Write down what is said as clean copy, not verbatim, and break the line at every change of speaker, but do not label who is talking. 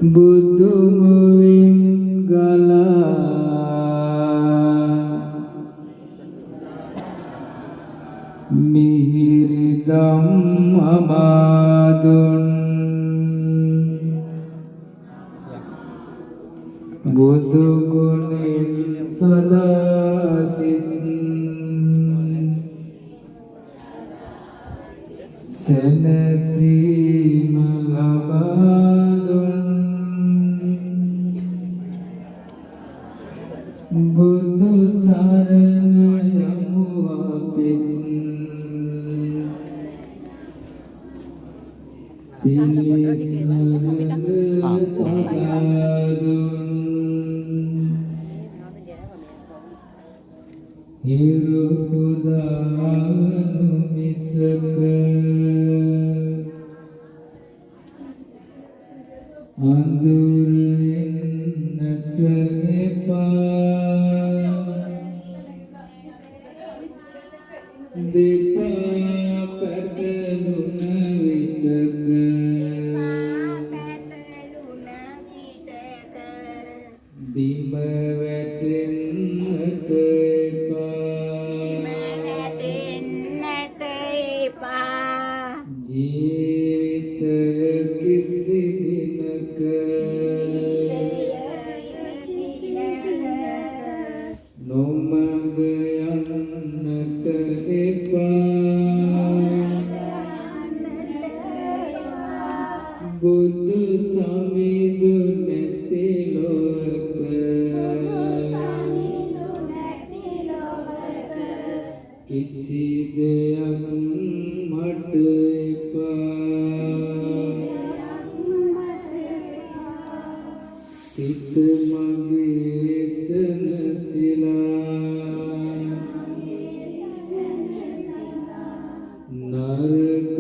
බුදු මුවින් ගලා මිහිරි ධම්ම අමාදුන් බුදු ගුණෙන් සදා සිත් සැනසීම ලබා දුන් බුදු සරණ යමු අපිත් පිළිසරණ සදා දුන් හිරු උදාවනු මිසක අඳුරෙන්නට එපා දෙපා පැටලුන විටක බිම වැටෙන්නට එපා ජීවිත කිසි දිනක නොමඟ යන්නට එපා බුදු සමිඳු නැති ලොවක කිසි දෙයක් මට සිත මගේ සනසිලා නරක